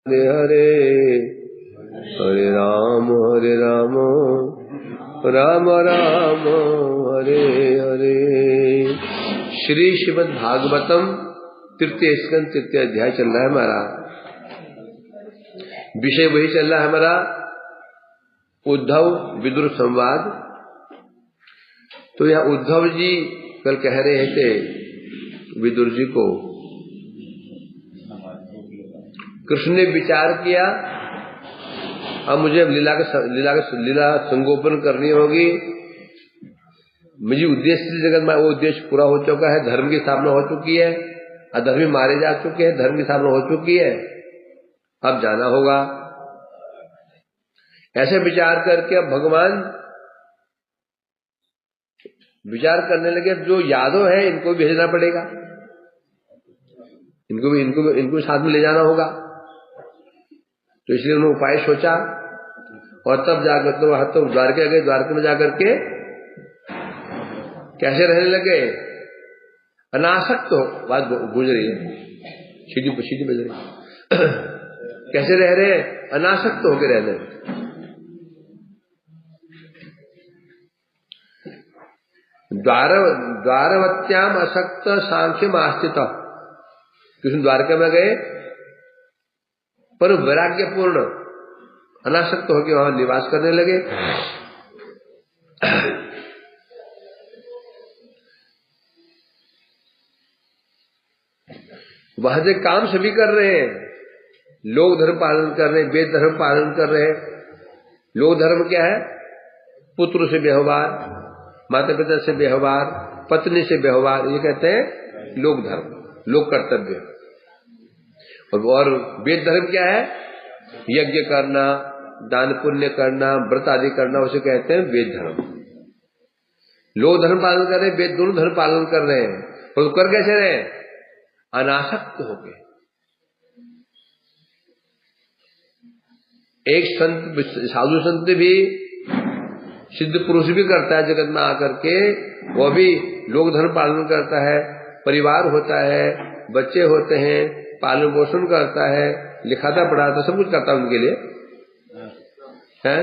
हरे हरे हरे राम राम राम हरे हरे। श्री श्रीमद् भागवतम तृतीय स्कंद तृतीय अध्याय चल रहा है हमारा। विषय वही चल रहा है हमारा, उद्धव विदुर संवाद। तो यह उद्धव जी कल कह रहे थे विदुर जी को, कृष्ण ने विचार किया अब मुझे लीला संगोपन करनी होगी। मुझे उद्देश्य जगत में वो उद्देश्य पूरा हो चुका है, धर्म की स्थापना हो चुकी है, अधर्मी मारे जा चुके हैं, धर्म की स्थापना हो चुकी है, अब जाना होगा। ऐसे विचार करके अब भगवान विचार करने लगे, जो यादव है इनको भी भेजना पड़ेगा, इनको साथ में ले जाना होगा। तो इसलिए उन्होंने उपाय सोचा और तब जाकर तो वहां तो द्वारका गए। द्वारका में जाकर के कैसे रहने लगे, अनासक्त हो, बात गूंज रही है, सीधी बज रही कैसे रह रहे, अनासक्त होकर रह रहे। द्वारवत्याम असक्त सांख्य आस्थित। कृष्ण द्वारका में गए पर वैराग्यपूर्ण अनासक्त होकर वहां निवास करने लगे। वहां से काम सभी कर रहे हैं, लोक धर्म पालन कर रहे हैं, वेद धर्म पालन कर रहे हैं। लोक धर्म क्या है, पुत्र से व्यवहार, माता पिता से व्यवहार, पत्नी से व्यवहार, ये कहते हैं लोक धर्म, लोक कर्तव्य। और वेद धर्म क्या है, यज्ञ करना, दान पुण्य करना, व्रत आदि करना, उसे कहते हैं वेद धर्म। लोक धर्म पालन कर रहे हैं, वेद दोनों धर्म पालन कर रहे हैं, और कर कैसे रहे, अनासक्त होके। एक संत, साधु संत भी, सिद्ध पुरुष भी करता है जगत में आकर के, वो भी लोक धर्म पालन करता है, परिवार होता है, बच्चे होते हैं, पालन पोषण करता है, लिखाता पढ़ाता, सब कुछ करता है उनके लिए है।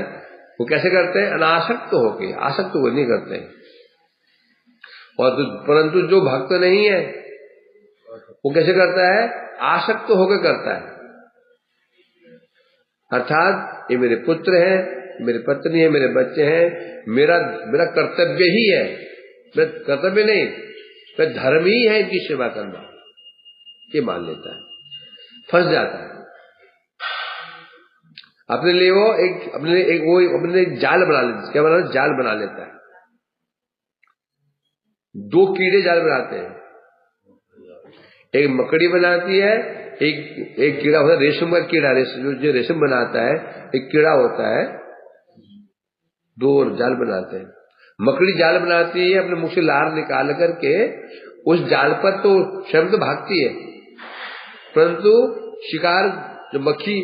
वो कैसे करते हैं, अनासक्त होके, आसक्त वो नहीं करते हैं। और परंतु जो भक्त नहीं है वो कैसे करता है, आसक्त होकर करता है। अर्थात ये मेरे पुत्र हैं, मेरी पत्नी है, मेरे बच्चे हैं, मेरा कर्तव्य ही है, मेरा कर्तव्य नहीं, मेरा धर्म ही है इनकी सेवा करना, ये मान लेता है, फंस जाता है। अपने लिए वो एक जाल बना लेता, क्या बना, जाल बना लेता है। दो कीड़े जाल बनाते हैं, एक मकड़ी बनाती है, एक कीड़ा होता है रेशम का कीड़ा, जो रेशम बनाता है, एक कीड़ा होता है, दो जाल बनाते हैं। मकड़ी जाल बनाती है, अपने मुख से लार निकाल करके उस जाल पर तो स्वयं तो भागती है, परंतु शिकार जो मक्खी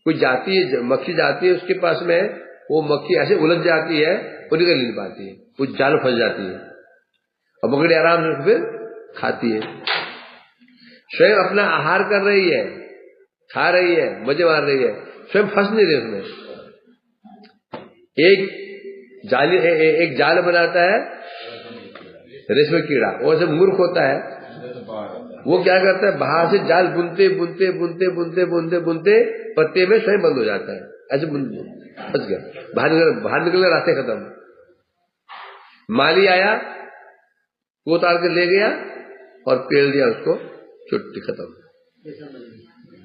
कोई जाती है, मक्खी जाती है उसके पास में, वो मक्खी ऐसे उलझ जाती है, वो निकल नहीं पाती है, वो जाल फंस जाती है, और मकड़ी आराम से फिर खाती है। स्वयं अपना आहार कर रही है, खा रही है, मजे मार रही है, स्वयं फंस नहीं रही उसमें। एक जाल बनाता है रेशम कीड़ा, वो ऐसे मूर्ख होता है, वो क्या करता है, बाहर से जाल बुनते बुनते बुनते बुनते बुनते बुनते पत्ते में स्वयं बंद हो जाता है, ऐसे फंस गया, बाहर निकलने रास्ते खत्म। माली आया, वो उतार के ले गया और पेल दिया उसको, छुट्टी खत्म,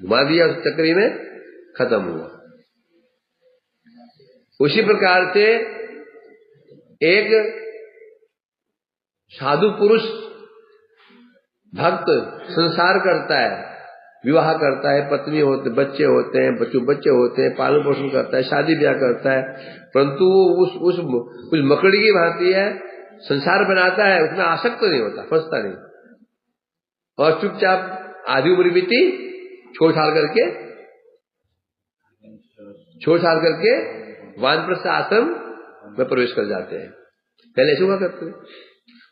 घुमा दिया उस चक्री में, खत्म हुआ। उसी प्रकार से एक साधु पुरुष भक्त संसार करता है, विवाह करता है, पत्नी होते, बच्चे होते हैं, बच्चे होते हैं, पालन पोषण करता है, शादी ब्याह करता है, परंतु वो उस मकड़ी की भांति है, संसार बनाता है, उसमें आसक्त नहीं होता, फंसता नहीं, और चुपचाप आधी उम्र बीती, छोड़ छाड़ करके वानप्रस्थ आश्रम में प्रवेश कर जाते हैं। पहले ऐसे हुआ करते हैं।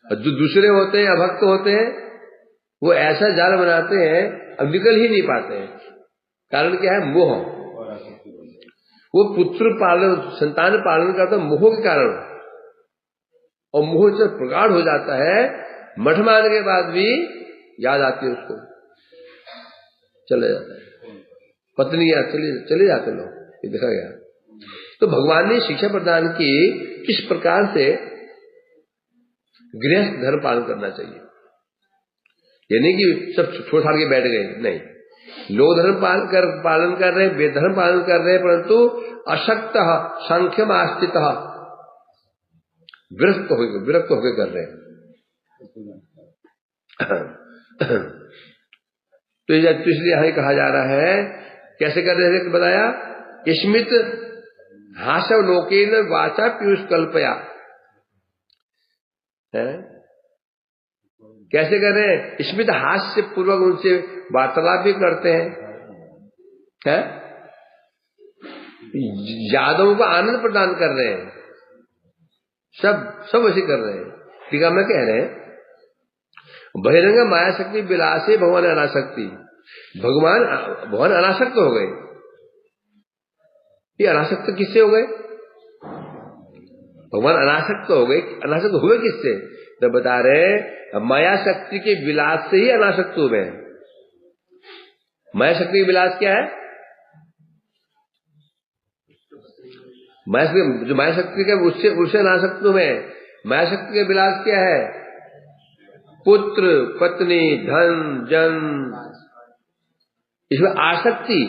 और जो दूसरे होते हैं, अभक्त होते हैं, वो ऐसा जाल बनाते हैं, अब निकल ही नहीं पाते हैं। कारण क्या है? मोह। वो पुत्र पालन, संतान पालन करता मोह के कारण, और मोह से प्रगाढ़ हो जाता है, मठ मारने के बाद भी याद आती है उसको, चले जाता है, पत्नी या चले जाते लोग, ये देखा गया। तो भगवान ने शिक्षा प्रदान की किस प्रकार से गृहस्थ धर्म पालन करना चाहिए। ये नहीं कि सब छोड़ छाड़ के बैठ गए, नहीं, लोग धर्म पालन कर रहे हैं, बेधर्म पालन कर रहे हैं, परंतु अशक्त संख्यम आस्थित विरक्त होकर कर रहे हैं। तो इसलिए यहां कहा जा रहा है, कैसे कर रहे हैं बताया, स्मित हास्य लोकेन वाचा पीयूष कल्पया है। कैसे कर रहे हैं? स्मित हास्य पूर्वक उनसे वार्तालाप भी करते हैं, यादवों को आनंद प्रदान कर रहे हैं, सब ऐसे कर रहे हैं। टीका में कह रहे हैं, बहिरंग माया शक्ति विलासे भगवान अनासक्ति, भगवान अनासक्त हो गए। ये अनासक्त किससे हो गए? भगवान अनासक्त हो गए। अनासक्त हुए किससे? तो बता रहे माया शक्ति के विलास से ही अनासक्त हुए हैं। माया शक्ति का विलास क्या है? जो माया शक्ति का उससे अनासक्त हुए हैं। माया शक्ति का विलास क्या है? पुत्र, पत्नी, धन, जन, इसमें आसक्ति।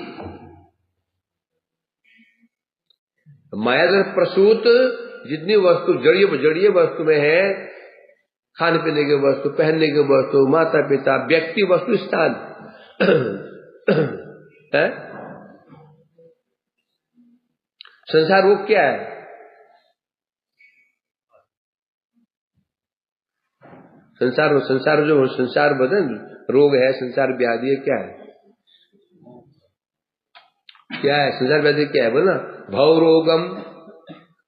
माया प्रसूत जितनी वस्तु जड़ीय वस्तु में है, खाने पीने की वस्तु, पहनने की वस्तु, माता पिता, व्यक्ति, वस्तु, स्थान है। संसार रोग क्या है? संसार बदन रोग है, संसार व्याधि है, क्या है? क्या है संसार व्याधि? क्या है बोला? भवरोगम,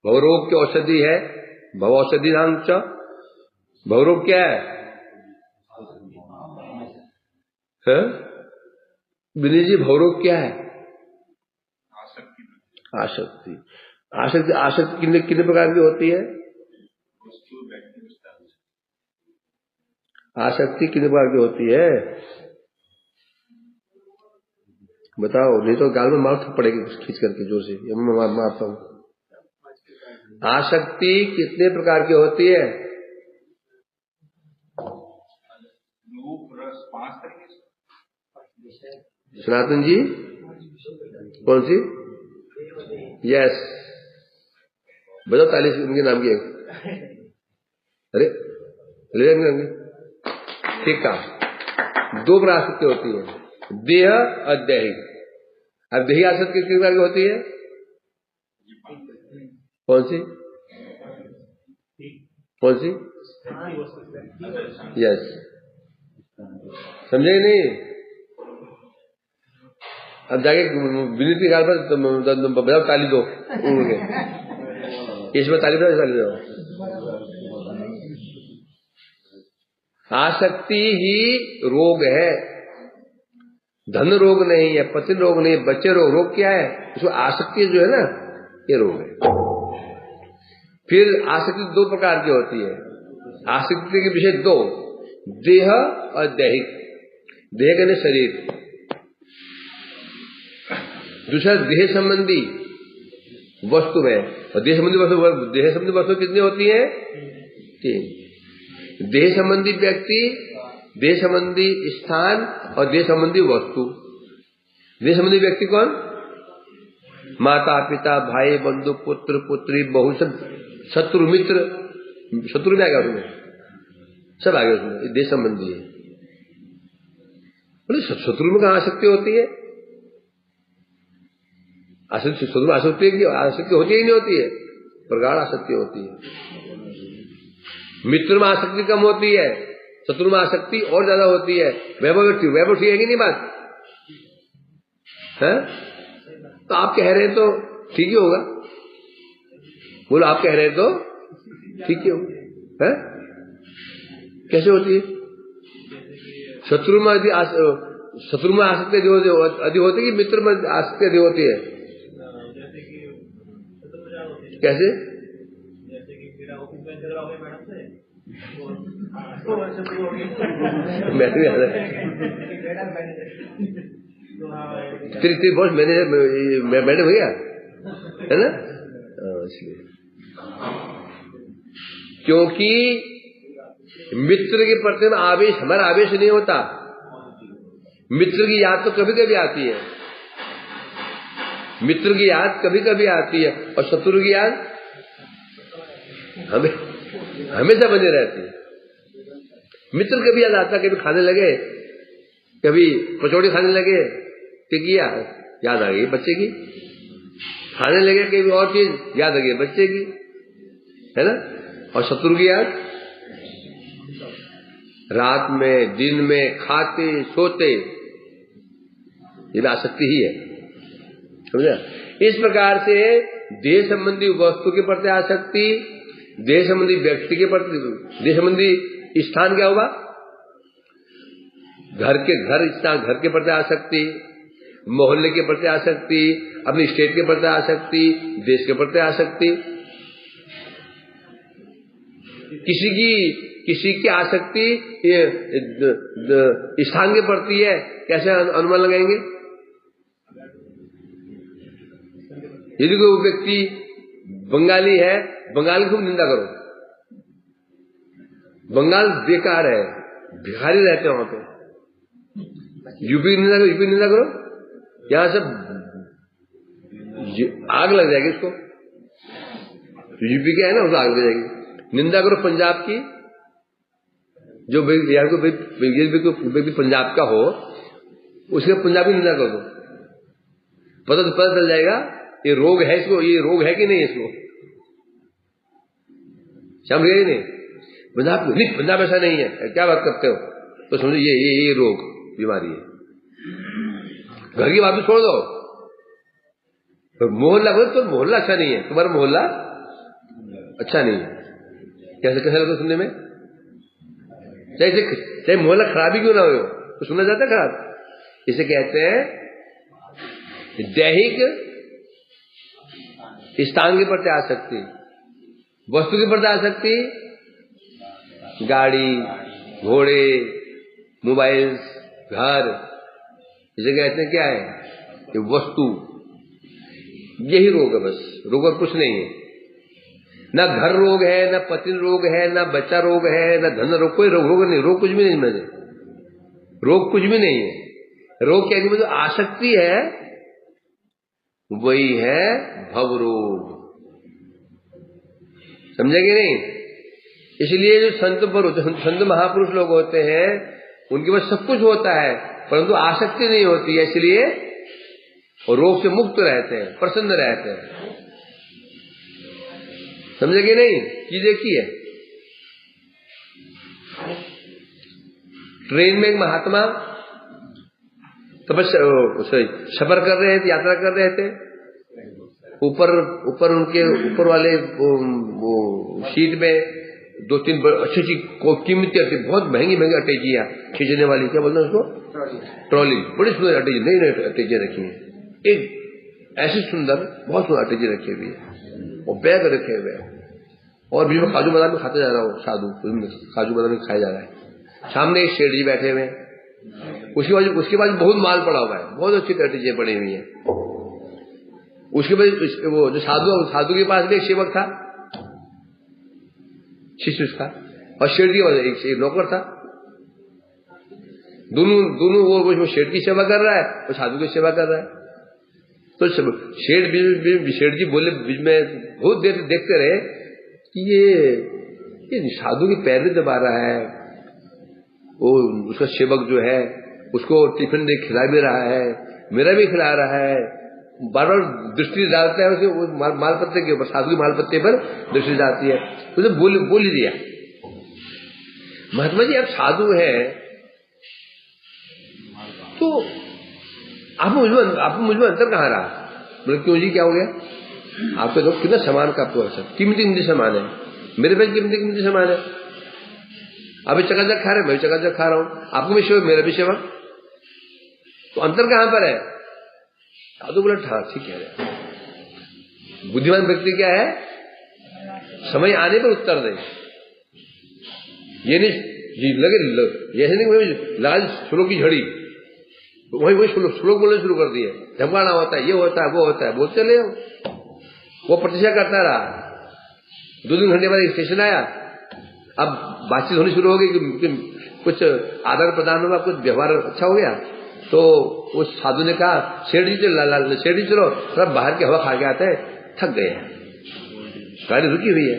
भवरोग की औषधि है, भव औषधि नाम च। भवरोग क्या है? विनय जी, भवरोग क्या है? आसक्ति। कितने प्रकार की होती है? आसक्ति कितने प्रकार की होती है बताओ, नहीं तो गाल में मार पड़ेगी खींच करके जोर से, मैं मारता हूं। आसक्ति कितने प्रकार की होती है? सनातन जी, कौन सी? यस, बताओ, 40 उनके नाम की। अरे ले ठीक कहा। 2 प्रकार आसक्ति होती है, देह और दैहिक। अब देही आसक्ति कितने प्रकार की होती है? कौन सी? यस, समझे नहीं? अब जाके विनीत की गाल पर बताओ, ताली दो उनके, इसमें ताली दो। आसक्ति ही रोग है, धन रोग नहीं है, पति रोग नहीं, बच्चे रोग क्या है? उसको आसक्ति जो है ना, ये रोग है। फिर आसक्ति 2 प्रकार की होती है। आसक्ति के विषय 2, देह और दैहिक। देह के शरीर, दूसरा देह संबंधी वस्तु में, और देह संबंधी वस्तु कितनी होती है? 3। देह संबंधी व्यक्ति, देह संबंधी स्थान और देह संबंधी वस्तु। देह संबंधी व्यक्ति कौन? माता पिता, भाई बंधु, पुत्र पुत्री, बहू, सब, शत्रु मित्र, शत्रु में आ गया उसमें, सब आ गया उसमें, देह संबंधी है। बोले शत्रु में कहां आसक्ति होती है? शत्रु में आसक्ति होती ही नहीं होती है, प्रगाढ़ आसक्ति होती है। मित्र में आसक्ति कम होती है, शत्रु में आसक्ति और ज्यादा होती है। वैभव ठीक है कि नहीं बात है? तो आप कह रहे हैं तो ठीक ही होगा, बोलो आप कह रहे हैं तो ठीक ही होगा, है? कैसे होती है? शत्रु में यदि शत्रु में आसक्ति अधिक होती है कि मित्र में आसक्ति अधिक होती है? कैसे? मैं भी तेरी बहुत मैडम हो गया है ना, इसलिए क्योंकि मित्र के प्रति आवेश, हमारा आवेश नहीं होता। मित्र की याद तो कभी कभी आती है, मित्र की याद कभी कभी आती है, और शत्रु की याद हमें हमेशा बनी रहती है। मित्र कभी याद आता, कभी खाने लगे, कभी पचौड़ी खाने लगे, टिकिया याद आ गई बच्चे की, खाने लगे कभी और चीज याद आ गई बच्चे की, है ना। और शत्रु की याद रात में, दिन में, खाते सोते, ये आसक्ति ही है, समझा। इस प्रकार से देह संबंधी वस्तु के प्रति आसक्ति, देह संबंधी व्यक्ति के प्रति, देह संबंधी स्थान क्या होगा, घर के प्रति आसक्ति, मोहल्ले के प्रति आसक्ति, अपनी स्टेट के प्रति आसक्ति, देश के प्रति आसक्ति। किसी की आसक्ति स्थान के प्रति है, कैसे अनुमान लगाएंगे? यदि कोई व्यक्ति बंगाली है, बंगाल की खूब निंदा करो, बंगाल बेकार है, भिखारी रहते हैं वहां पे। यूपी की निंदा करो, यहां से आग लग जाएगी इसको, यूपी का है ना, उसको आग लग जाएगी। निंदा करो पंजाब की, जो यार को व्यक्ति पंजाब का हो, उसके पंजाबी निंदा कर दो, पता चल जाएगा ये रोग है इसको, ये रोग है कि नहीं इसको, समझ गए नहीं? पंजाब ऐसा नहीं है, क्या बात करते हो, तो समझो ये रोग बीमारी है। घर की बात भी छोड़ दो, मोहल्ला बोले तो मोहल्ला अच्छा नहीं है, तुम्हारा मोहल्ला अच्छा नहीं है, कैसे लगता सुनने में? चाहे मोहल्ला खराब ही क्यों ना हो, तो सुनना चाहता है खराब। इसे कहते हैं दैहिक स्थान के प्रति आसक्ति, वस्तु के प्रति आसक्ति, गाड़ी, घोड़े, मोबाइल्स, घर, इसे कहते हैं क्या है, ये वस्तु। यही रोग है, बस रोग और कुछ नहीं है। ना घर रोग है, ना पति रोग है, ना बच्चा रोग है, ना धन रोग, कोई रोग नहीं, रोग कुछ भी नहीं मुझे, रोग कुछ भी नहीं है। रोग क्या है, जो आसक्ति है वही है भव रोग, समझेंगे नहीं? इसलिए जो संत महापुरुष लोग होते हैं, उनके पास सब कुछ होता है, परंतु आसक्ति नहीं होती है, इसलिए रोग से मुक्त रहते हैं, प्रसन्न रहते हैं, समझेंगे नहीं? ये देखिए, ट्रेन में एक महात्मा सफर कर रहे थे, यात्रा कर रहे थे, ऊपर उनके ऊपर वाले वो सीट में 2-3 अच्छी कीमती अटैची, बहुत महंगी अटैचियां खींचने वाली, क्या बोलते हैं उसको, ट्रॉली, बड़ी सुंदर अटैची, नई अटैचियां रखी हैं, एक ऐसी सुंदर, बहुत सुंदर अटैची रखी हुई है, और बैग रखे हुए हैं, और बीच में काजू बादाम में खाता जा रहा हो, साधु काजू बादाम में खाया जा रहा है। सामने एक शेठ जी बैठे हुए, उसके बाद बहुत माल पड़ा हुआ है, बहुत अच्छी अटैचियां पड़ी हुई है। उसके बाद वो जो साधु के पास भी एक सेवक था, शिष्य उसका, और शेठ के पास एक नौकर था। दोनों वो शेठ की सेवा कर रहा है और साधु की सेवा कर रहा है। तो शेठ जी बोले बीच में, बहुत देर देखते रहे कि ये साधु के पैर भी दबा रहा है, वो उसका सेवक जो है उसको टिफिन दे खिला भी रहा है, मेरा भी खिला रहा है, बार बार दृष्टि डालता है उसे मालपत्ते के ऊपर, साधु के मालपत्ते पर दृष्टि डालती है। तो बोल ही दिया, महात्मा जी आप साधु है तो आप मुझ में अंतर कहाँ रहा? मतलब क्यों जी, क्या हो गया? आपके लोग कितना सामान का आपको असर, कीमती सामान है, मेरे पास कीमती सामान है, अभी चकाचक खा रहे, मैं भी चकाचक खा रहा हूं, आपको भी सेवक, मेरा भी सेवक, तो अंतर कहां पर है? साधु बोला हाँ ठीक कह रहे हैं। बुद्धिमान व्यक्ति क्या है? समय आने पर उत्तर दे। ये नहीं लगे ऐसे नहीं लाल श्लोक की झड़ी तो वही श्लोक बोलने शुरू कर दिए, झमकाना होता है, ये होता है, वो होता है, बोलते चले वो प्रतीक्षा करता रहा। 2-3 घंटे बाद स्टेशन आया, अब बातचीत होनी शुरू हो गई कि कुछ आदान प्रदान हुआ, कुछ व्यवहार अच्छा हो गया। तो उस साधु ने कहा सेठ जी चलो थोड़ा बाहर की हवा खा के आते हैं, थक गए हैं, गाड़ी रुकी हुई है।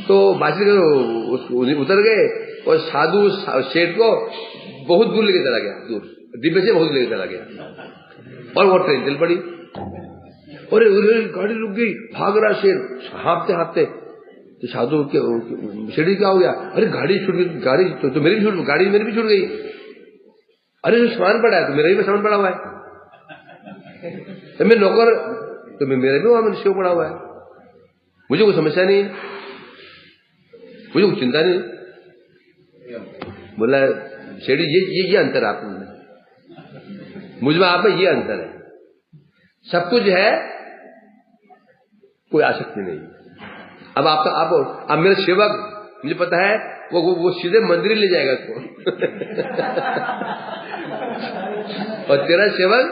तो बातचीत उतर गए और साधु सेठ को बहुत दूर लेके चला गया, दूर डिब्बे से बहुत लेके चला गया और वो ट्रेन चल पड़ी। और गाड़ी रुक गई, भाग रहा शेर हाँफते। तो साधु के सेठ क्या हो गया? अरे गाड़ी छूट गई, गाड़ी तो मेरी भी छूट, गाड़ी मेरी भी छूट गई। अरे जो सामान पड़ा है तो मेरा भी सामान पड़ा हुआ है, तो मैं नौकर तो मेरा भी वहां शिव पड़ा हुआ है, मुझे कोई समस्या नहीं है, मुझे कोई चिंता नहीं। बोला सेठ ये अंतर आप मुझ में आप में ये अंतर है, सब कुछ है, कोई आसक्ति नहीं। अब आप मेरा सेवक, मुझे पता है वो सीधे मंदिर ले जाएगा इसको और तेरा सेवक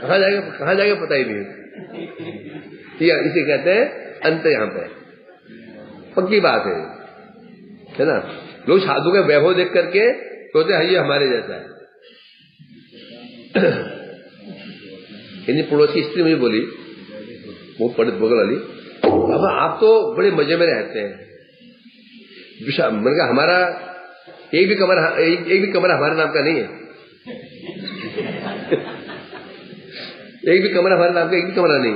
कहां जाएगा पता ही नहीं। ठीक है, इसे कहते हैं अंतर। यहां पे पक्की बात है ना। लोग साधु का वैभव देख करके सोचते हैं ये हमारे जैसा है। इन्हीं पड़ोसी स्त्री मुझे बोली, वो पंडित बगल वाली, बाबा आप तो बड़े मजे में रहते हैं। मैंने कहा हमारा एक भी कमरा हमारे नाम का नहीं है एक भी कमरा हमारे नाम का एक भी कमरा नहीं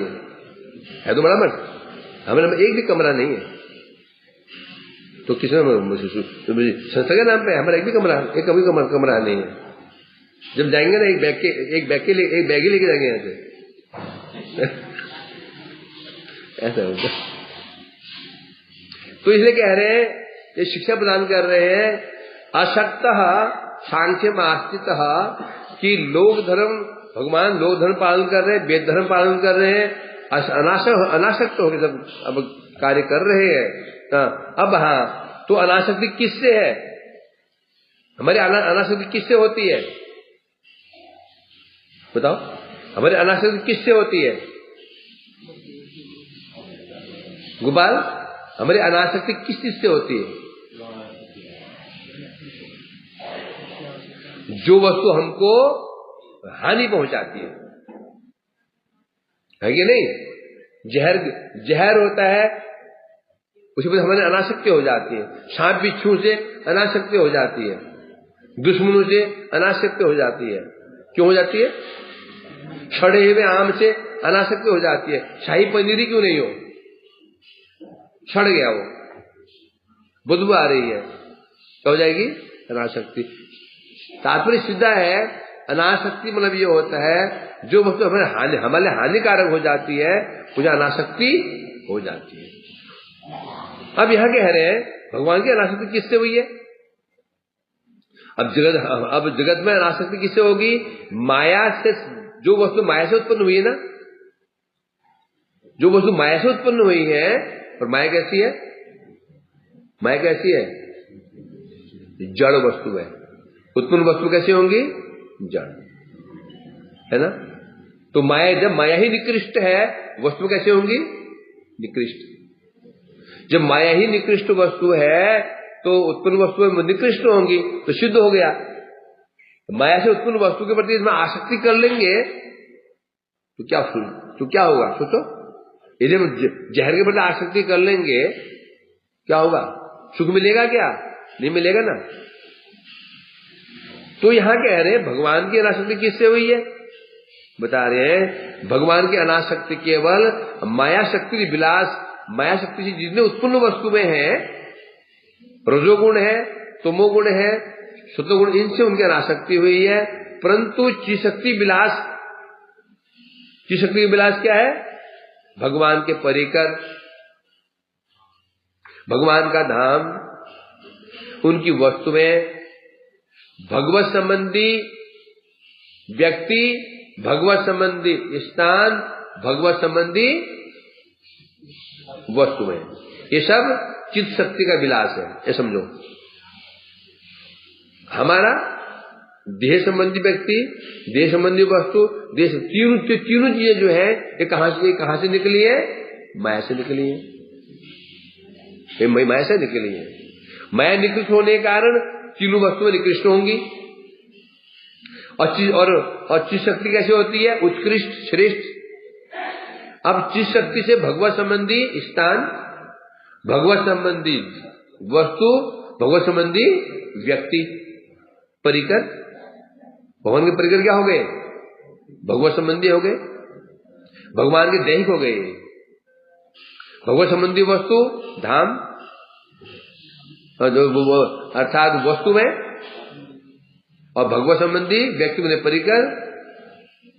है तो बड़ा मत, हमारे नाम एक भी कमरा नहीं है। तो किसी संस्था के नाम पे हमारा एक भी कमरा नहीं है। जब जाएंगे ना एक बैग ही लेके जाएंगे यहाँ से ऐसा होगा। तो इसलिए कह रहे हैं, ये शिक्षा प्रदान कर रहे हैं, अशक्त सांख्य में आस्थित कि लोक धर्म, भगवान लोक धर्म पालन कर रहे हैं, वेद धर्म पालन कर रहे हैं, अनासक्त होकर सब अब कार्य कर रहे हैं। अब हाँ, तो अनासक्ति किससे है? हमारी अनासक्ति किससे होती है? बताओ, हमारी अनासक्ति किससे होती है? गोपाल, हमारी अनासक्ति किस चीज से होती है? जो वस्तु हमको हानि पहुंचाती है कि नहीं? जहर होता है, उसी पर हमारी अनासक्ति हो जाती है। सांप बिच्छू से अनासक्ति हो जाती है, दुश्मनों से अनासक्ति हो जाती है। क्यों हो जाती है? सड़े हुए आम से अनासक्ति हो जाती है। शाही पनीरी क्यों नहीं हो? सड़ गया, वो बदबू आ रही है, क्या हो जाएगी? अनासक्ति। तात्पर्य सीधा है, अनासक्ति मतलब ये होता है जो वस्तु हमारे हानिकारक हो जाती है, मुझे अनासक्ति हो जाती है। अब यहां कह रहे हैं भगवान की अनासक्ति किससे हुई है? अब जगत में अनासक्ति किससे होगी? माया से। जो वस्तु माया से उत्पन्न हुई है ना, जो वस्तु माया से उत्पन्न हुई है, और माया कैसी है? माया कैसी है? जड़ वस्तु है। उत्पन्न वस्तु कैसी होंगी? जड़, है ना। तो माया, जब माया ही निकृष्ट है, वस्तु कैसे होंगी? निकृष्ट। जब माया ही निकृष्ट वस्तु है तो उत्पन्न वस्तु निकृष्ट होंगी, तो सिद्ध हो गया। माया से उत्पन्न वस्तु के प्रति इसमें आसक्ति कर लेंगे तो क्या होगा? सोचो, यदि हम जहर के प्रति आसक्ति कर लेंगे क्या होगा? सुख मिलेगा क्या? नहीं मिलेगा ना। तो यहां कह रहे हैं भगवान की अनासक्ति किससे हुई है? बता रहे हैं भगवान की अनासक्ति केवल माया शक्ति विलास, माया शक्ति से जितने उत्पन्न वस्तु में है, रजोगुण है, तमोगुण है, सत्वगुण, इनसे उनकी अनासक्ति हुई है। परंतु चिशक्ति विलास, चिशक्ति विलास क्या है? भगवान के परिकर, भगवान का धाम, उनकी वस्तुएं, भगवत संबंधी व्यक्ति, भगवत संबंधी स्थान, भगवत संबंधी वस्तु है। ये सब चित्त शक्ति का विलास है, ये समझो। हमारा देह संबंधी व्यक्ति, देह संबंधी वस्तु, देश तीनों चीजें जो है ये कहां से निकली है? माया से निकली है। ये माया से निकली है। माया निकृष्ट होने के कारण तीनों वस्तुएं निकृष्ट होंगी। और चित्त शक्ति कैसे होती है? उत्कृष्ट, श्रेष्ठ। अब चित्त शक्ति से भगवत संबंधी स्थान, भगवत संबंधी वस्तु, भगवत संबंधी व्यक्ति, परिकर, भगवान के परिकर क्या हो गए? भगवत संबंधी हो गए, भगवान के दैहिक हो गए। भगवत संबंधी वस्तु धाम, अर्थात वस्तु में, और भगवत संबंधी व्यक्ति बने परिकर,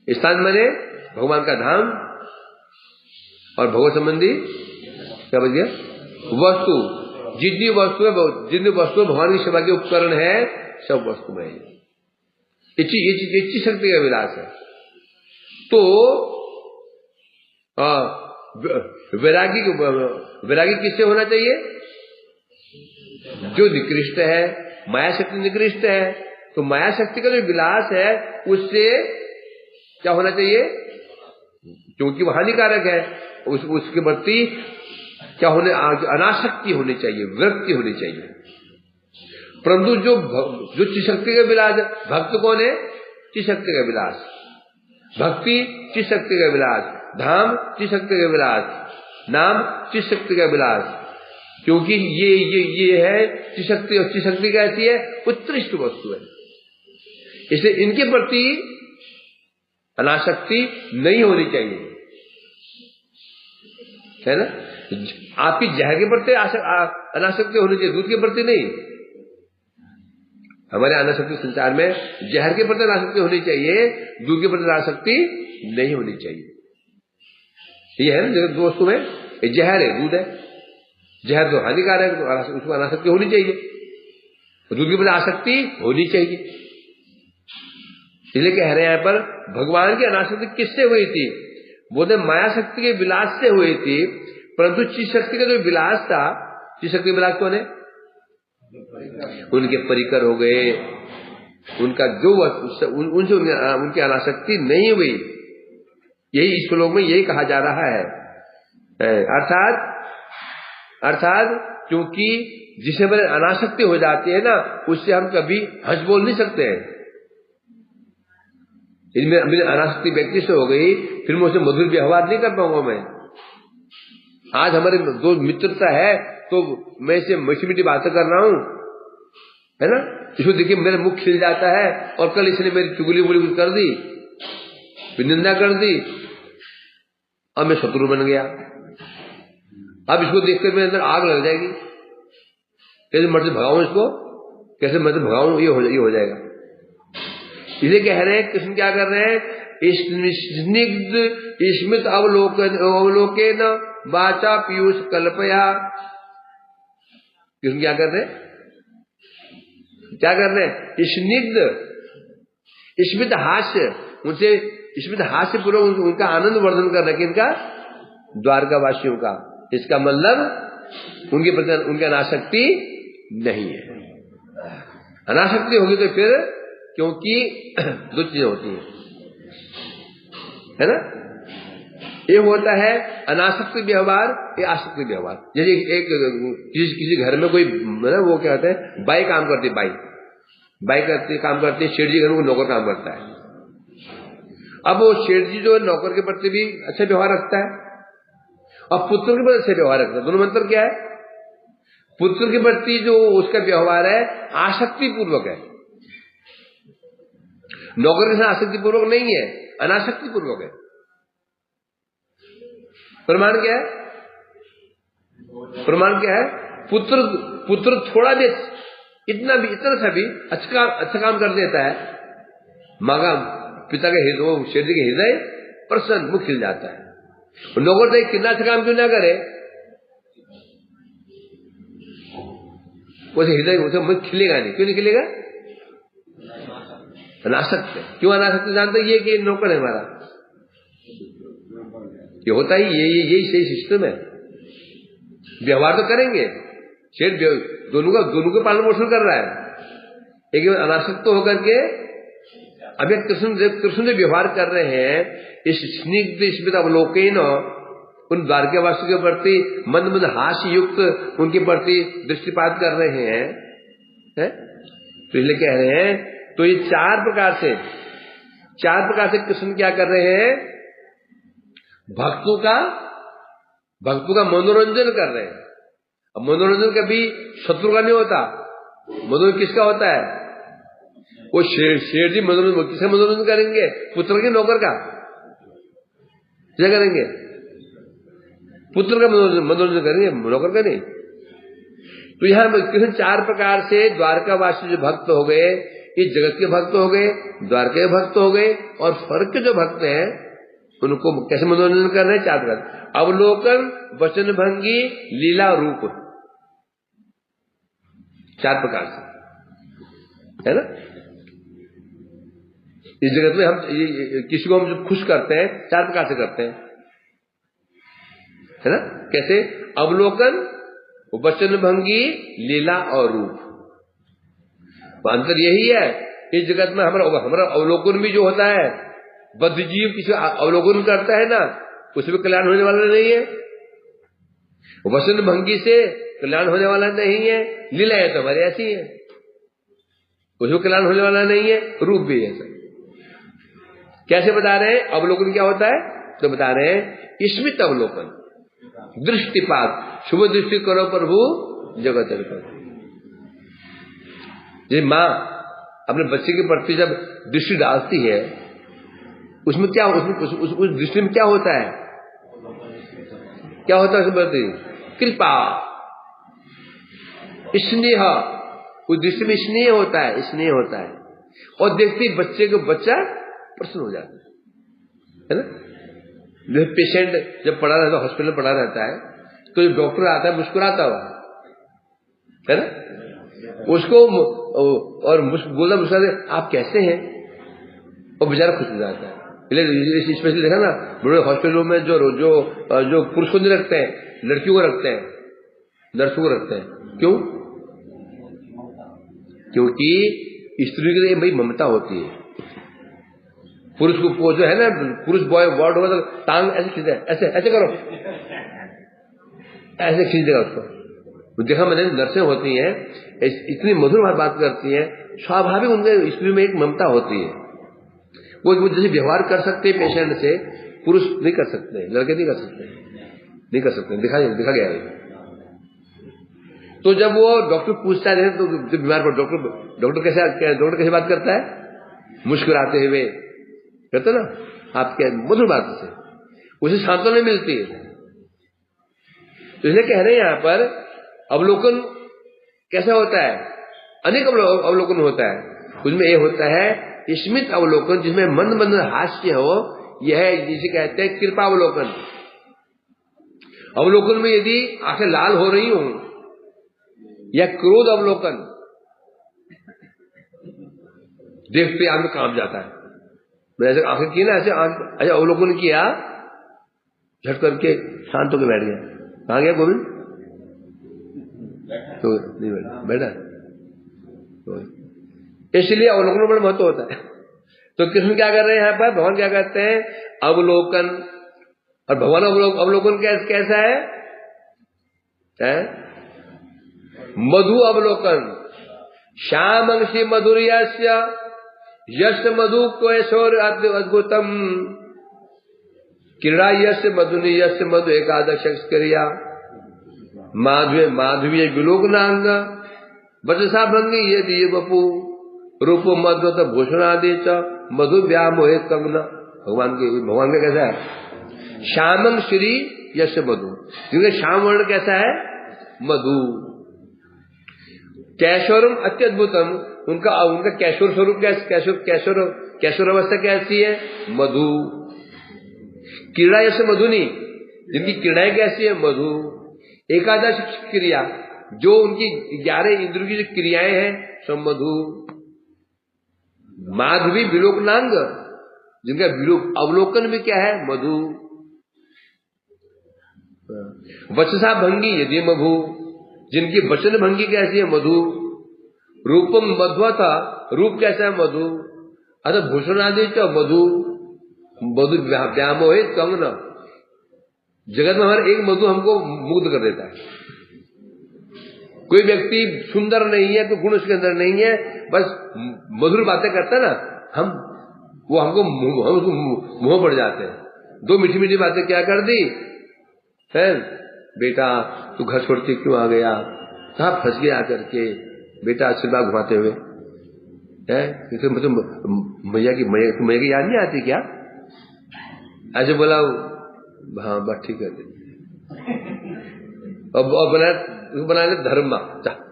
स्थान बने भगवान का धाम, और भगवत संबंधी क्या बच गया? वस्तु। जितनी वस्तु भगवान की सेवा के उपकरण है, सब वस्तु में है। इच्छी शक्ति का विलास है। तो वैरागी किससे होना चाहिए? जो निकृष्ट है, माया शक्ति निकृष्ट है। तो माया शक्ति का जो विलास है उससे क्या होना चाहिए? क्योंकि वो हानिकारक है, उसके प्रति क्या होने? अनासक्ति होनी चाहिए, विरक्ति होनी चाहिए। परंतु जो चिशक्ति का विलास है, भक्त कौन है? चिशक्ति का विलास। भक्ति चिशक्ति का विलास, धाम चिशक्ति का विलास, नाम चिशक्ति का विलास। क्योंकि ये है चिशक्ति, और चिशक्ति कैसी है? उत्कृष्ट वस्तु है। इसलिए इनके प्रति अनासक्ति नहीं होनी चाहिए, है ना? आपकी जहर के प्रति अनासक्ति होनी चाहिए, दूध के प्रति नहीं। हमारे अनासक्ति संसार में जहर के प्रति अनासक्ति होनी चाहिए, दूध के प्रति अनासक्ति नहीं होनी चाहिए। ये है ना दोस्तों में, जहर है, दूध है। जहर तो हानिकारक है, तो उसको अनासक्ति होनी चाहिए, दूध के प्रति आसक्ति होनी चाहिए। इसलिए कह रहे हैं यहाँ पर, भगवान की अनासक्ति किससे हुई थी? बोलते माया शक्ति के विलास से हुई थी। परंतु चित्त शक्ति का जो विलास था, चित्त शक्ति विलास कौन है? उनके परिकर हो गए, उनका जो उनसे उनकी अनासक्ति नहीं हुई। यही इस श्लोक में यही कहा जा रहा है। अर्थात क्योंकि जिसे मेरे अनासक्ति हो जाती है ना, उससे हम कभी हंस बोल नहीं सकते हैं। इनमें मेरी अनासक्ति व्यक्ति से हो गई, फिर मैं उसे मधुर व्यवहार नहीं कर पाऊंगा। मैं आज हमारे दो मित्रता है तो मैं इसे मीठी मीठी बातें कर रहा हूं, है ना? इसको देखिए मेरा मुख खिल जाता है, और कल इसने मेरी चुगली बुगली कर दी, निंदा कर दी, अब मैं शत्रु बन गया। अब इसको देखकर मेरे अंदर आग लग जाएगी, कैसे मर्द भगाऊं इसको, कैसे मर्द भगाऊं, ये हो जाएगा। इसे कह रहे हैं, कृष्ण क्या कर रहे हैं? स्निग्ध स्मित अवलोकेन वाचा पीयूष कल्पया। कृष्ण क्या कर रहे हैं? क्या कर रहे हैं? स्निग्ध स्मित हास्य, उनसे स्मित हास्य पूर्वक उनका आनंद वर्धन कर रहे हैं। किनका? द्वारकावासियों का। इसका मतलब उनके प्रति उनकी अनासक्ति नहीं है। अनासक्ति होगी तो फिर, क्योंकि दो चीजें होती हैं, है ना? ये होता है अनासक्ति व्यवहार, ये आसक्ति व्यवहार। जैसे एक किसी घर में कोई, वो क्या होता है, बाई काम करती है, बाई काम करती है, सेठ जी घर में नौकर काम करता है। अब वो सेठ जी जो है नौकर के प्रति भी अच्छा व्यवहार रखता है, और पुत्र के प्रति अच्छा व्यवहार रखता है। दोनों में अंतर क्या है? पुत्र के प्रति जो उसका व्यवहार है आसक्ति पूर्वक है, नौकर के साथ आसक्ति पूर्वक नहीं है, अनासक्ति पूर्वक है। प्रमाण क्या है? प्रमाण क्या है? पुत्र थोड़ा भी, इतना सा भी अच्छा काम कर देता है, माँ का, पिता के हृदय, शेर जी के हृदय प्रसन्न, मुख खिल जाता है। नौकर तो कितना अच्छा काम क्यों ना करे, उसे हृदय, उसे मुख खिलेगा नहीं। क्यों नहीं खिलेगा? अनासक्त है। क्यों अनासक्त जानते? ये कि नौकर है हमारा, ये होता ही यही सही सिस्टम है। व्यवहार तो करेंगे, शेर दोनों का पालन पोषण कर रहा है, एक अनासक्त होकर के अभी कृष्ण से व्यवहार कर रहे हैं। इस स्निग्ध स्मित अवलोकन उन द्वारकावासी के प्रति मंद मंद हास्य युक्त उनके प्रति दृष्टिपात कर रहे हैं, है? तो इसलिए कह रहे हैं, तो ये चार प्रकार से कृष्ण क्या कर रहे हैं? भक्तों का मनोरंजन कर रहे हैं। अब मनोरंजन कभी शत्रु का नहीं होता, मनोरंजन किसका होता है? वो शेर जी मनोरंजन किसका मनोरंजन करेंगे? पुत्र के नौकर का क्या करेंगे? पुत्र का मनोरंजन करेंगे, नौकर का नहीं। तो यहां कृष्ण चार प्रकार से द्वारकावासी जो भक्त हो गए, इस जगत के भक्त हो गए, द्वारका के भक्त हो गए, और स्वर्ग के जो भक्त हैं उनको कैसे मनोरंजन कर रहे हैं? चार प्रकार: अवलोकन, वचन भंगी, लीला, रूप। चार प्रकार से, है ना? इस जगत में हम किसी को हम जो खुश करते हैं चार प्रकार से करते हैं, है ना? कैसे? अवलोकन, वचन भंगी, लीला और रूप। तो अंतर यही है, इस जगत में हमारा अवलोकन भी जो होता है, बद्ध जीव किसी अवलोकन करता है ना, उसमें कल्याण होने वाला नहीं है। वचन भंगी से कल्याण होने वाला नहीं है। लीला है तो हमारी ऐसी है, उसमें कल्याण होने वाला नहीं है। रूप भी ऐसा। कैसे बता रहे हैं अवलोकन क्या होता है? तो बता रहे हैं स्मित अवलोकन, दृष्टिपात, शुभ दृष्टि करो प्रभु जगत पर। जैसे माँ अपने बच्चे के प्रति जब दृष्टि डालती है, उसमें क्या उस दृष्टि में क्या होता है? क्या होता है उसके प्रति? कृपा, स्नेह। उस दृष्टि में स्नेह होता है, और देखते ही बच्चे को बच्चा प्रसन्न हो जाता है ना? जो पेशेंट जब पड़ा रहता है, हॉस्पिटल में पड़ा रहता है, तो जब डॉक्टर आता है मुस्कुराता हुआ, है ना? उसको और बोलता मुस्कुराते, आप कैसे हैं? और बेचारा खुश हो जाता है। स्पेशली देखा ना, बड़े हॉस्पिटलों में जो पुरुष को नहीं रखते हैं, लड़कियों को रखते हैं, नर्सों को रखते हैं। क्यों? क्योंकि स्त्री के लिए भाई ममता होती है। पुरुष को जो है ना, पुरुष बॉय वार्ड होगा तो टांग ऐसे खींचे, ऐसे करो, ऐसे खींच देगा उसको। देखा मैंने, नर्सें होती हैं, इतनी मधुर बात करती हैं, स्वाभाविक उनके स्त्री में एक ममता होती है। वो जैसे व्यवहार कर सकते हैं पेशेंट से, पुरुष नहीं कर सकते, लड़के नहीं कर सकते, दिखा गया है। तो जब वो डॉक्टर पूछता है तो बीमार पर डॉक्टर कैसे बात करता है? मुस्कुराते हुए कहते ना, आपके मधुर बात से उसे सांत्वना मिलती है। तो इसलिए कह रहे हैं यहां पर अवलोकन कैसा होता है? अनेक अवलोकन होता है। उसमें यह होता है स्मित अवलोकन, जिसमें मंद मंद हास्य हो, यह जिसे कहते हैं कृपावलोकन। अवलोकन में यदि आंखें लाल हो रही हो, या क्रोध अवलोकन, देखते आदमी कांप जाता है। मैंने ऐसे आंखें की ना, ऐसे अवलोकन किया, झट करके शांत होकर बैठ गया। कहां गया गोविंद? तो नहीं बैठा। तो इसलिए अवलोकन में बड़ा महत्व होता है। तो कृष्ण क्या कर रहे हैं यहां पर? भगवान क्या करते हैं? अवलोकन। और भगवान अवलोकन कैसा है? मधु अवलोकन। श्याम अंशी मधुर्यस्य यश मधु कैशोर अद्भुतम क्रीड़ा यश मधुनि यश मधु एकादश क्रिया माधुर्य विलोकनांग वचसा भंगी ये दिए बपू रूप मध्वत भूषणादि च मधु व्यामोहे कंगना। भगवान का कैसा है? श्यामं श्री यश मधु, जिनका श्याम वर्ण कैसा है? मधु। कैशोरम अत्यद्भुतम, उनका कैशोर स्वरूप कैशोर अवस्था कैसी है? मधु। क्रीड़ा यश मधुनी, जिनकी क्रीड़ाएं कैसी है? मधु। एकादश क्रिया, जो उनकी 11 इंद्रियों की जो क्रियाएं हैं सब मधु। माधवी विलोकनांग, जिनका अवलोकन भी क्या है? मधु। वचसा भंगी यदि मधु, जिनकी वचन भंगी कैसी है? मधु। रूपम मध्वता, रूप कैसा है? मधु। अतः भूषणादि च मधु, मधु व्यामोहित कंगन। जगत में हमारे एक मधु हमको मुग्ध कर देता है। कोई व्यक्ति सुंदर नहीं है तो गुण उसके अंदर नहीं है, बस मधुर बातें करता है ना, हमको मुंह पड़ जाते हैं। दो मीठी मीठी बातें क्या कर दी है? बेटा तू घर छोड़ के क्यों आ गया? कहाँ फंस गया आकर के? बेटा आशीर्वाद घुमाते हुए है। मैया की याद नहीं आती क्या? ऐसे बोला, हाँ बस ठीक है। और बना ले धर्म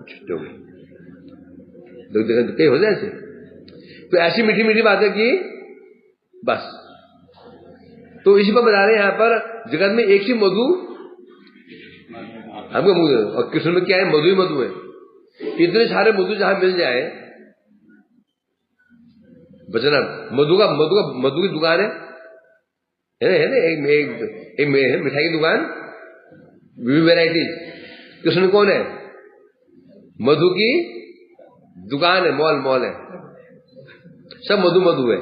छुट्टी हो गई। कई हो जाए ऐसे, तो ऐसी मीठी मीठी बातें की बस। तो इसी पर बता रहे हैं यहाँ पर, जगत में एक ही मधु हमको मुझे, और कृष्ण में क्या है? मधु ही मधु है। इतने सारे मधु जहां मिल जाए, बचना मधु की दुकान है ना? एक मिठाई की दुकान, वेराइटीज। कृष्ण कौन है? मधु की दुकान है, मॉल है, सब मधु मधु है।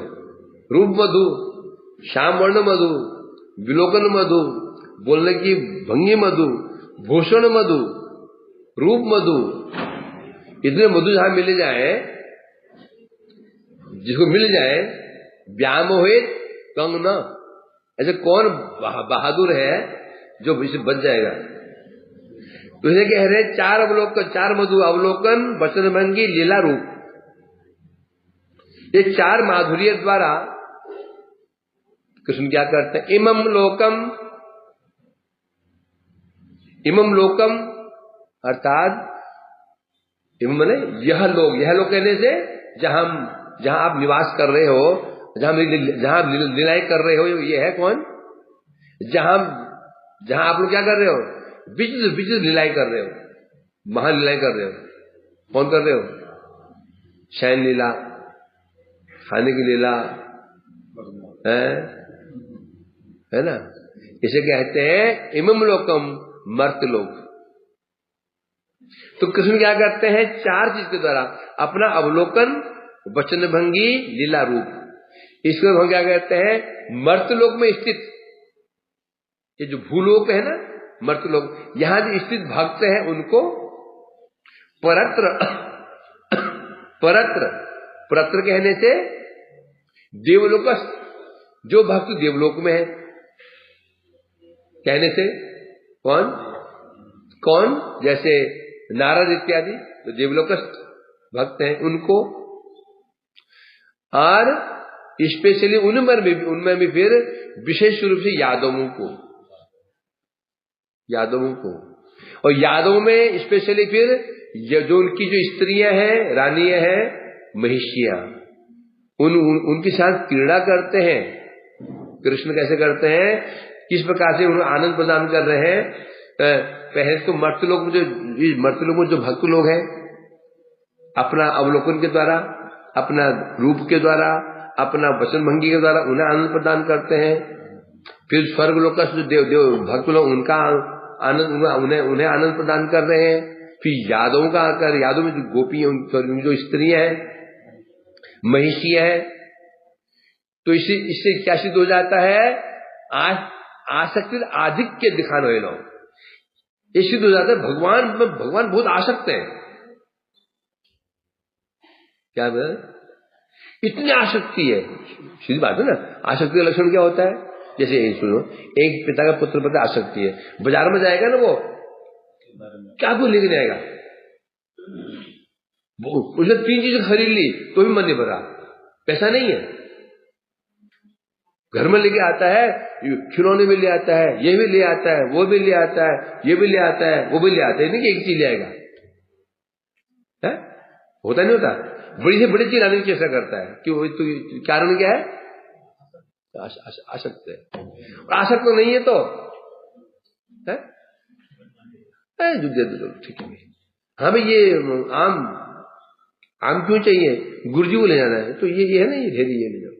रूप मधु, श्याम वर्ण मधु, विलोकन मधु, बोलने की भंगी मधु, भूषण मधु, रूप मधु। इतने मधु जहां मिल जाए, जिसको मिल जाए, व्यामोहित कंगना। ऐसे कौन बहादुर है जो इसे बच जाएगा? तो इसे कह रहे चार अवलोकन, चार मधु, अवलोकन, वचन भंगी, लीला, रूप। ये चार माधुर्य द्वारा कृष्ण क्या करते हैं? इमम लोकम अर्थात इमम माने यह लोक कहने से जहां आप निवास कर रहे हो, जहां लीलाएं कर रहे हो, ये है कौन? जहां आप लोग क्या कर रहे हो? विचित्र लीलाएं कर रहे हो, महालीलाएं कर रहे हो। कौन कर रहे हो? शयन लीला, खाने की लीला है ना? इसे कहते हैं इमम लोकम, मर्त्य लोक। तो कृष्ण क्या करते हैं? चार चीज के द्वारा अपना अवलोकन, वचन भंगी, लीला, रूप। इसको हम क्या कहते हैं? मर्त्यलोक में स्थित, ये जो भूलोक है ना, मर्त्यलोक, यहां जो स्थित भक्त है उनको परत्र कहने से देवलोक, जो भक्त देवलोक में है कहने से कौन? जैसे नारद इत्यादि तो देवलोकस्थ भक्त हैं उनको। और स्पेशली उनमें भी फिर विशेष रूप से यादवों को, और यादवों में स्पेशली फिर जो उनकी जो स्त्रियां हैं, रानियां हैं, महिषियां, उनके साथ क्रीड़ा करते हैं। कृष्ण कैसे करते हैं? किस प्रकार से उन्हें आनंद प्रदान कर रहे हैं? पहले तो मर्त्यलोक में जो भक्त लोग हैं, अपना अवलोकन के द्वारा, अपना रूप के द्वारा, अपना वचन भंगी के द्वारा उन्हें आनंद प्रदान करते हैं। फिर स्वर्ग लोक का जो देव भक्त लोग, उनका आनंद, उन्हें आनंद प्रदान कर रहे हैं। फिर यादवों का आकर, यादव में जो गोपी जो स्त्रियां हैं, महिषियां है, तो इससे क्या सिद्ध हो जाता है? आसक्ति आधिक्य दिखाना है लोग, ये सिद्ध हो जाता है भगवान बहुत आसक्त है। क्या इतनी आसक्ति है, सीधी बात है ना। आसक्ति का लक्षण क्या होता है? जैसे सुनो, एक पिता का पुत्र प्रति आसक्ति है, बाजार में जाएगा ना वो, क्या कुछ लेके जाएगा? उसने 3 चीजें खरीद ली तो भी मन नहीं भरा, पैसा नहीं है। घर में लेके आता है, खिलौने भी ले आता है, ये भी ले आता है, वो भी ले आता है, ये भी ले आता है, वो भी ले आता है, नहीं कि एक चीज ले आएगा है? होता नहीं होता? बड़ी से बड़ी चीज लाने की चेष्टा करता है। क्यों? तो कारण क्या है? आसक्त है। और आसक्त तो नहीं है तो है ठीक है। हाँ भाई, ये आम आम क्यों चाहिए? गुरुजी को ले जाना है। तो ये है ना, ये ढेरी ये ले जाओ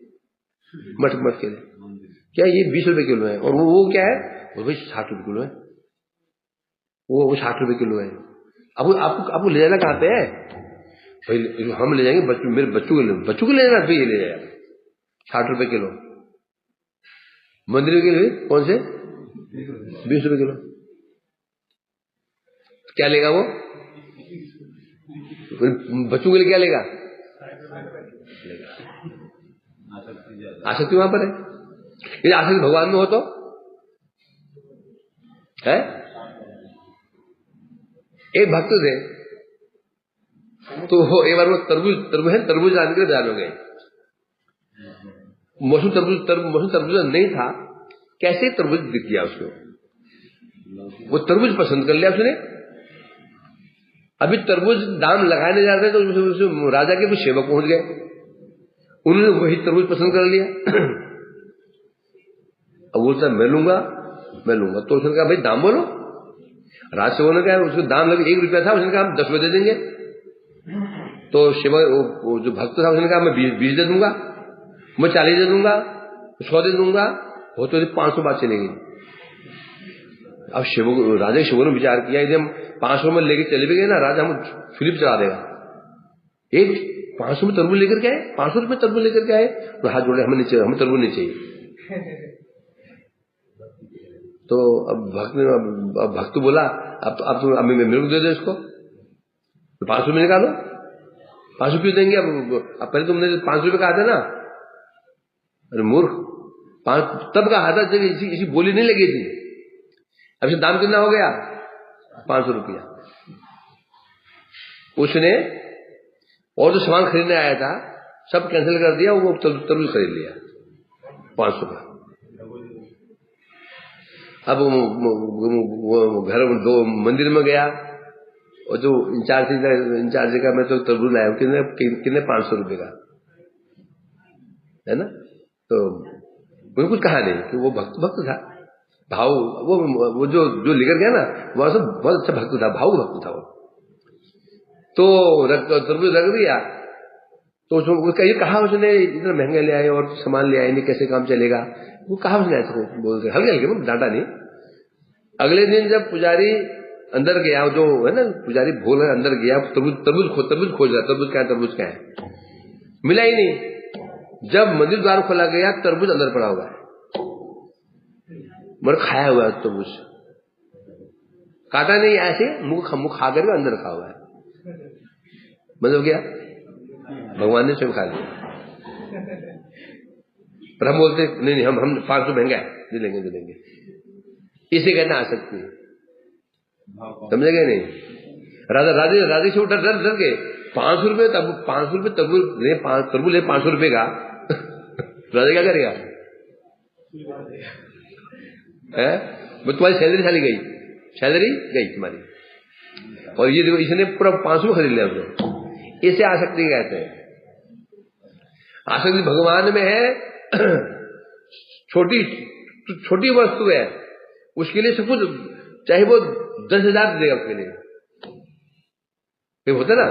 मठ मठ के लिए। क्या ये 20 रुपए किलो है? और वो क्या है? वो भाई 60 रुपए किलो है। वो 60 रुपए किलो है। अब आपको ले जाना कहाँ पे है भाई? हम ले जाएंगे मेरे बच्चों को ले जाना भाई, ये ले जाएगा 60 रुपए किलो। मंदिर के लिए कौन से 20 रुपए किलो। क्या लेगा वो? बच्चों के लिए क्या लेगा? आसक्ति वहां पर है। यदि आसक्ति भगवान में हो तो है। एक भक्त थे, तो वो एक बार वो तरबूज आने के लिए तैयार हो गए। मौसम तरबूज नहीं था, कैसे तरबूज दिख गया उसको, वो तरबूज पसंद कर लिया उसने। अभी तरबूज दाम लगाने जा रहे थे तो राजा के कुछ सेवक पहुंच गए, उन्होंने वही तरबूज पसंद कर लिया। अब बोलता मैं लूंगा। तो उसने कहा भाई दाम बोलो। राज सेवक ने कहा उसको दाम लगे 1 रुपया था, उसने कहा हम 10 रुपये दे देंगे। तो सेवक जो भक्त था उसने कहा मैं 20 दे दूंगा, मैं 40 दे दूंगा, 100 दे दूंगा, हो तो 500 बात चलेगी। अब राजा सेवक ने विचार किया यदि हम 500 में लेके चले भी गए ना, राजा हम फिलिप चला देगा। एक 500 में तरबूज लेकर के आए, 500 रुपये तरबूज लेकर के आए, तो हाथ जोड़े हमें तरबूज नहीं चाहिए। तो अब भक्त बोला अब मेरे को दे दो इसको, तो 500 में निकालो। 500 क्यों देंगे? अब पहले तुमने 500 रुपये कहा था ना। अरे मूर्ख, तब कहा था जब इसी बोली नहीं लगी थी। अब इसे दाम कितना हो गया? 500 रुपया। उसने और जो सामान खरीदने आया था सब कैंसिल कर दिया, वो तरबूज खरीद लिया 500 का। अब वो घर दो मंदिर में गया, और जो इंचार्ज का मैं तो तरबूज लाया कितने 500 रुपए का है ना। तो उन्होंने कुछ कहा नहीं कि वो भक्त था, भाव वो जो लेकर गया ना वो सब बहुत अच्छा भक्त था, भाव भक्त था वो। तो तरबूज रख दिया। तो उसका ये कहा उसने इतना महंगा ले आए और सामान ले आए नहीं, कैसे काम चलेगा? वो कहा उसने ऐसे बोल रहे हल्के डांटा नहीं। अगले दिन जब पुजारी अंदर गया, जो है ना पुजारी भोल अंदर गया, तरबूज खोज रहा, तरबूज क्या है, मिला ही नहीं। जब मंदिर द्वार खोला गया तरबूज अंदर पड़ा हुआ है, मगर खाया हुआ है तरबूज, काटा नहीं, ऐसे मुंह खा करके अंदर रखा हुआ है। मतलब क्या? भगवान ने स्वयं खा लिया। पर हम बोलते नहीं हम 500 महंगा है, दे लेंगे। इसे कहना आ सकती है, समझेगा नहीं? राधे से उठा डर के 500 रुपये तरबूज ले 500 रुपये का। राजा क्या करेगा? वो तुम्हारी सैलरी गई तुम्हारी, और ये देखो इसने पूरा 500 खरीद लिया उसने। इसे आसक्ति कहते हैं। आसक्ति भगवान में है, छोटी वस्तु है, उसके लिए सब कुछ, चाहे वो 10,000 देगा उसके लिए। होता ना,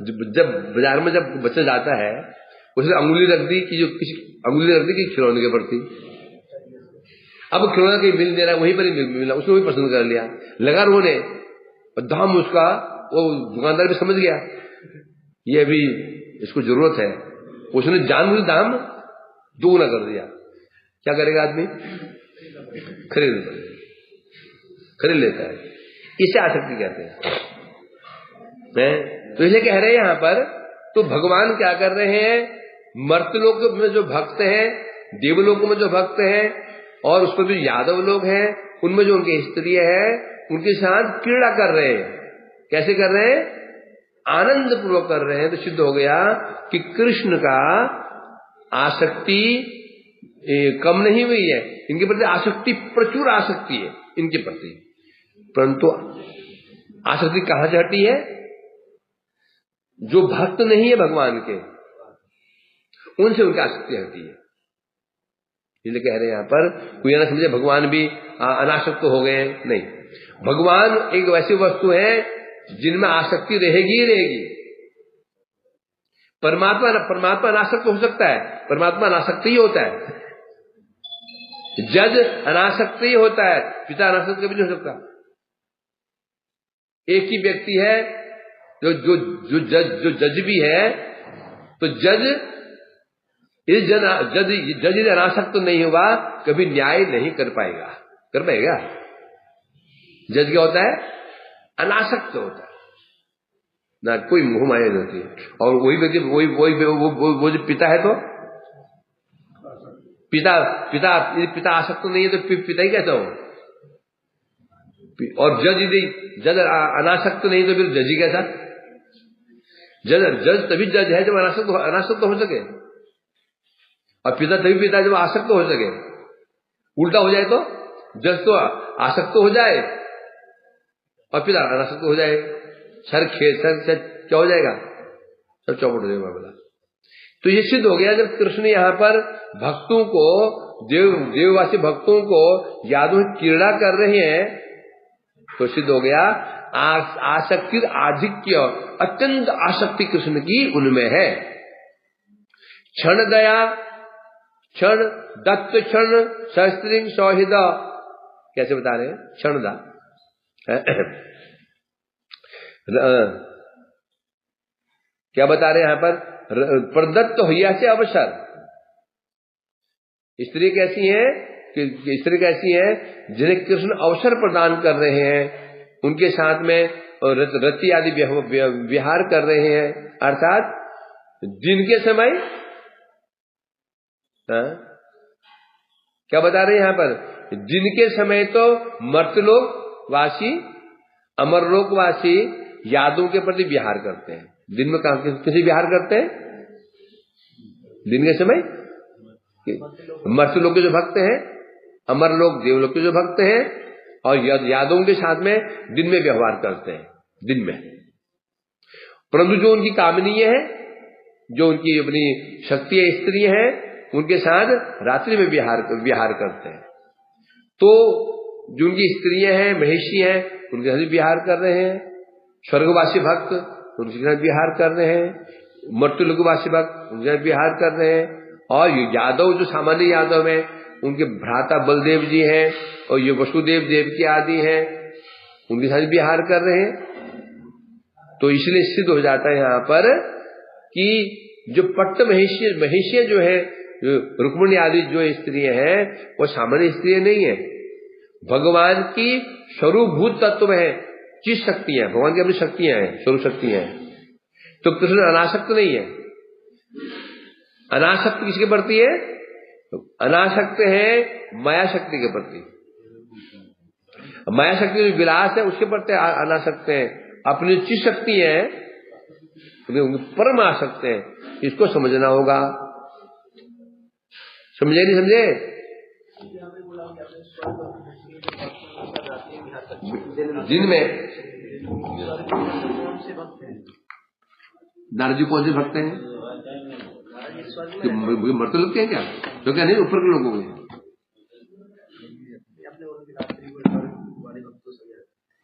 जब बाजार में जब बच्चा जाता है उसने अंगुली रख दी कि खिलौने के प्रति, अब खिलौना कहीं मिल दे रहा है, वहीं पर ही मिला, उसने वही पसंद कर लिया, लगा रोने, और दाम उसका वो दुकानदार भी समझ गया ये अभी इसको जरूरत है, उसने जानबूझ दाम दोगुना कर दिया। क्या करेगा आदमी? खरीद लेता है। इसे आसक्ति कहते हैं। तो इसलिए कह रहे हैं यहां पर, तो भगवान क्या कर रहे हैं? मर्त्यलोक में जो भक्त हैं, देवलोक में जो भक्त हैं, और उस पर जो यादव लोग हैं, उनमें जो उनके स्त्री है, उनके साथ क्रीड़ा कर रहे हैं। कैसे कर रहे हैं? आनंद पूर्वक कर रहे हैं। तो सिद्ध हो गया कि कृष्ण का आसक्ति कम नहीं हुई है, इनके प्रति आसक्ति, प्रचुर आसक्ति है इनके प्रति। परंतु आसक्ति कहां से हटी है? जो भक्त नहीं है भगवान के, उनसे उनकी आसक्ति हटी है। इसलिए कह रहे हैं यहां पर, कोई ना समझे भगवान भी अनासक्त हो गए, नहीं। भगवान एक वैसी वस्तु है जिनमें आसक्ति रहेगी ही रहेगी। परमात्मा अनासक्त हो सकता है, परमात्मा अनासक्त ही होता है। जज अनासक्त ही होता है, पिता अनासक्त कभी नहीं हो सकता। एक ही व्यक्ति है जो जज भी है, तो जज यदि अनासक्त नहीं हुआ कभी न्याय नहीं कर पाएगा। कर पाएगा? जज क्या होता है? अनासक्त होता है ना, कोई मोह माया नहीं होती है। और वही व्यक्ति वो जो पिता है, तो पिता आसक्त नहीं है तो पिता ही कैसा हो? और जज अनासक्त नहीं तो फिर जज ही कैसा? जज तभी जज है जब अनासक्त हो सके, और पिता तभी पिता जब आसक्त हो सके। उल्टा हो जाए तो जज तो आसक्त हो जाए और पिता अनासक्त हो जाए, सर क्या हो जाएगा? सब चौपट हो जाएगा मामला। तो ये सिद्ध हो गया जब कृष्ण यहाँ पर भक्तों को, देववासी भक्तों को यादों क्रीड़ा कर रहे हैं, तो सिद्ध हो गया आसक्ति आधिक्य, अत्यंत आसक्ति कृष्ण की उनमें है। क्षण दया, क्षण दत्त, क्षण सहस्त्रिंग सौहृद, कैसे बता रहे हैं? क्षण दा क्या बता रहे हैं यहाँ पर? प्रदत्त हुआ से अवसर। स्त्री कैसी है कि स्त्री कैसी है जिन्हें कृष्ण अवसर प्रदान कर रहे हैं, उनके साथ में रति आदि विहार कर रहे हैं, अर्थात दिन के समय। क्या बता रहे हैं यहाँ पर? दिन के समय तो मर्तलोकवासी, अमरलोकवासी यादों के प्रति विहार करते हैं। दिन में किसी विहार करते हैं? दिन के समय मर्तलोक के जो भक्त हैं, अमरलोक देवलोक के जो भक्त हैं, और यादों के साथ में दिन में व्यवहार करते हैं, दिन में। परंतु जो उनकी कामनीय है, जो उनकी अपनी शक्ति स्त्री है, उनके साथ रात्रि में विहार करते हैं। तो जो उनकी स्त्रियां हैं, महिषी हैं, उनके साथ विहार कर रहे हैं। स्वर्गवासी भक्त उनके साथ विहार कर रहे हैं, मर्तलोकवासी भक्त उनके साथ विहार कर रहे हैं। और ये यादव जो सामान्य यादव हैं, उनके भ्राता बलदेव जी हैं और ये वसुदेव देवकी आदि हैं, उनके साथ विहार कर रहे हैं। तो इसलिए सिद्ध हो जाता है यहाँ पर कि जो पट्ट महिषियां जो है, रुक्मिणी आदि जो स्त्रियां हैं, वो सामान्य स्त्रियां नहीं है, भगवान की स्वरूपभूत तत्व है, चीज शक्तियां, भगवान की अपनी शक्तियां हैं, स्वरूप शक्तियां हैं। तो कृष्ण अनासक्त नहीं है। अनासक्त किसके प्रति है? अनासक्त है माया शक्ति के प्रति। माया शक्ति जो विलास है उसके प्रति अनासक्त है। अपनी चीज शक्ति है परम आसक्त है। इसको समझना होगा। समझे नहीं समझे? दिन में नारद जी कौन से भक्त हैं? मरते लोग क्या क्या? तो क्या नहीं, ऊपर के लोगों में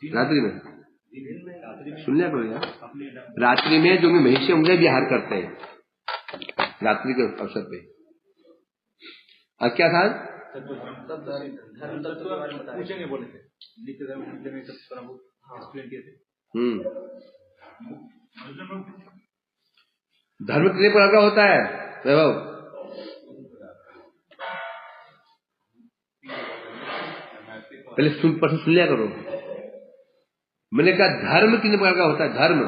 रात्रि में सुन लिया करो यार। रात्रि में जो महिषी उनसे विहार करते हैं रात्रि के अवसर पे। और क्या था? पूछेंगे बोले थे धर्म कितने प्रकार का होता है वैभव? पहले सुन लिया करो। मैंने कहा धर्म कितने प्रकार का होता है? धर्म